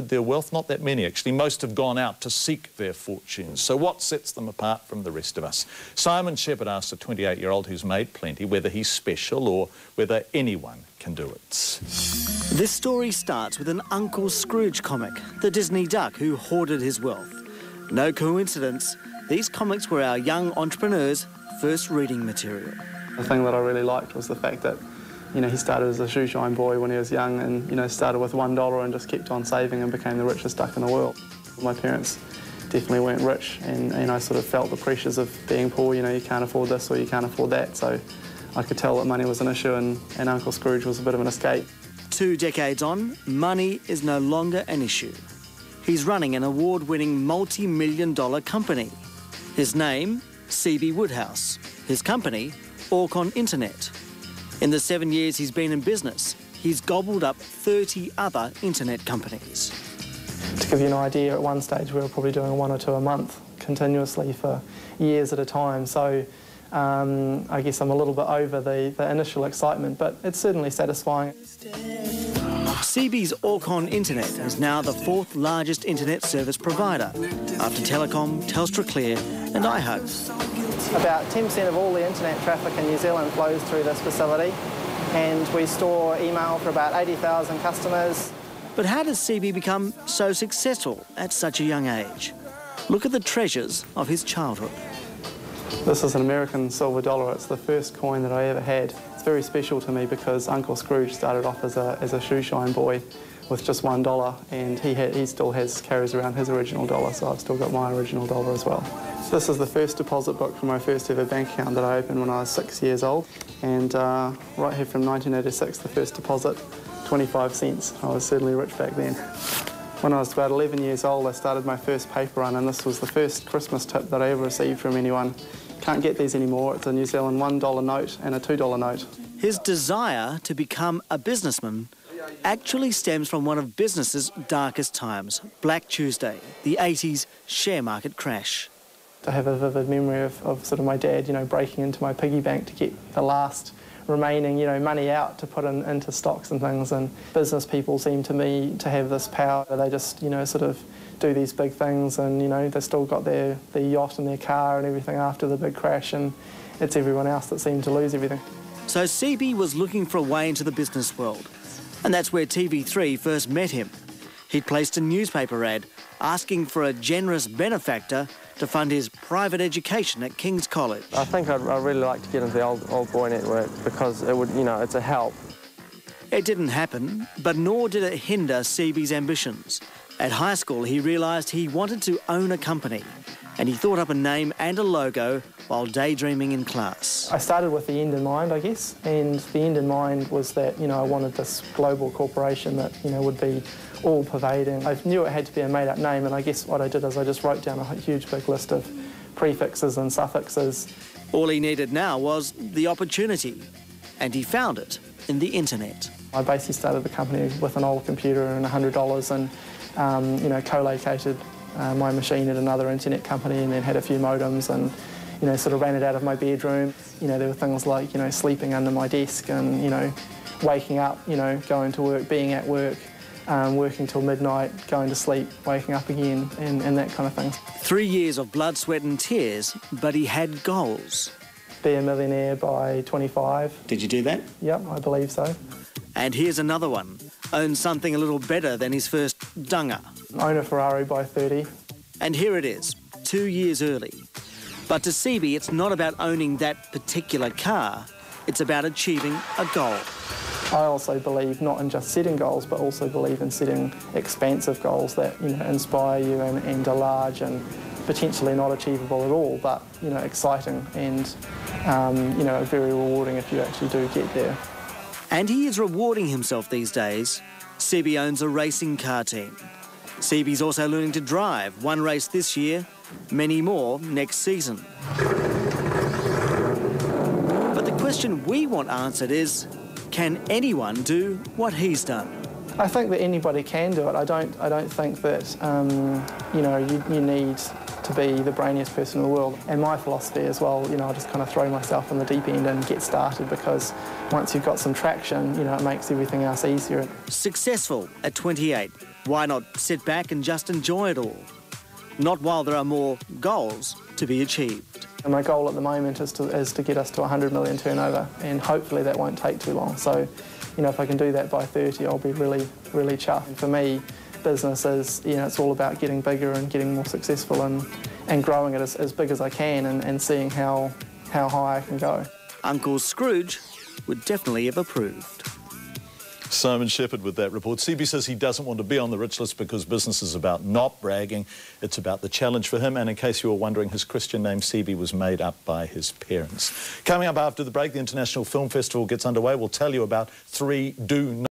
their wealth? Not that many, actually. Most have gone out to seek their fortunes. So what sets them apart from the rest of us? Simon Shepherd asked a 28-year-old who's made plenty whether he's special or whether anyone can do it. This story starts with an Uncle Scrooge comic, the Disney duck who hoarded his wealth. No coincidence, these comics were our young entrepreneurs' first reading material. The thing that I really liked was the fact that, you know, he started as a shoeshine boy when he was young and, you know, started with $1 and just kept on saving and became the richest duck in the world. My parents definitely weren't rich and I sort of felt the pressures of being poor. You know, you can't afford this or you can't afford that. So I could tell that money was an issue and Uncle Scrooge was a bit of an escape. 2 decades on, money is no longer an issue. He's running an award-winning multi-million-dollar company. His name, Seeby Woodhouse. His company, Orcon Internet. In the 7 years he's been in business, he's gobbled up 30 other internet companies. To give you an idea, at one stage we were probably doing 1 or 2 a month continuously for years at a time. So I guess I'm a little bit over the initial excitement, but it's certainly satisfying. Seeby's Orcon Internet is now the 4th largest internet service provider, after Telecom, Telstra Clear and iHub. About 10% of all the internet traffic in New Zealand flows through this facility, and we store email for about 80,000 customers. But how does Seeby become so successful at such a young age? Look at the treasures of his childhood. This is an American silver dollar. It's the first coin that I ever had. It's very special to me because Uncle Scrooge started off as a shoeshine boy with just $1, and he still carries around his original dollar, so I've still got my original dollar as well. This is the first deposit book for my first ever bank account that I opened when I was 6 years old, and right here from 1986, the first deposit, 25 cents. I was certainly rich back then. When I was about 11 years old, I started my first paper run, and this was the first Christmas tip that I ever received from anyone. Can't get these anymore. It's a New Zealand $1 note and a $2 note. His desire to become a businessman actually stems from one of business's darkest times, Black Tuesday, the 80s share market crash. I have a vivid memory of sort of my dad, you know, breaking into my piggy bank to get the last remaining, you know, money out to put into stocks and things. And business people seem to me to have this power. They just, you know, sort of do these big things, and, you know, they still got their yacht and their car and everything after the big crash, and it's everyone else that seemed to lose everything. So Seeby was looking for a way into the business world, and that's where TV3 first met him. He'd placed a newspaper ad asking for a generous benefactor to fund his private education at King's College. I think I'd really like to get into the old boy network because it would, you know, it's a help. It didn't happen, but nor did it hinder Seeby's ambitions. At high school, he realised he wanted to own a company, and he thought up a name and a logo while daydreaming in class. I started with the end in mind, I guess, and the end in mind was that, you know, I wanted this global corporation that, you know, would be all-pervading. I knew it had to be a made-up name, and I guess what I did is I just wrote down a huge big list of prefixes and suffixes. All he needed now was the opportunity, and he found it in the internet. I basically started the company with an old computer and $100 and, you know, co-located my machine at another internet company and then had a few modems and, you know, sort of ran it out of my bedroom. You know, there were things like, you know, sleeping under my desk and, you know, waking up, you know, going to work, being at work, working till midnight, going to sleep, waking up again and that kind of thing. 3 years of blood, sweat and tears, but he had goals. Be a millionaire by 25. Did you do that? Yep, I believe so. And here's another one. Own something a little better than his first dunger. Own a Ferrari by 30. And here it is, 2 years early. But to Seeby, it's not about owning that particular car. It's about achieving a goal. I also believe not in just setting goals, but also believe in setting expansive goals that, you know, inspire you and are large and potentially not achievable at all, but, you know, exciting and, you know, very rewarding if you actually do get there. And he is rewarding himself these days. Seeby owns a racing car team. Seeby's also learning to drive, 1 race this year, many more next season. But the question we want answered is, can anyone do what he's done? I think that anybody can do it. I don't think that, you know, you need to be the brainiest person in the world. And my philosophy as well, you know, I just kind of throw myself in the deep end and get started because once you've got some traction, you know, it makes everything else easier. Successful at 28, Why not sit back and just enjoy it all? Not while there are more goals to be achieved. And my goal at the moment is to get us to 100 million turnover, and hopefully that won't take too long. So, you know, if I can do that by 30, I'll be really, really chuffed. And for me, business is, you know, it's all about getting bigger and getting more successful and growing it as big as I can and seeing how high I can go. Uncle Scrooge would definitely have approved. Simon Shepherd with that report. Seeby says he doesn't want to be on the rich list because business is about not bragging. It's about the challenge for him. And in case you were wondering, his Christian name Seeby was made up by his parents. Coming up after the break, the International Film Festival gets underway. We'll tell you about 3 do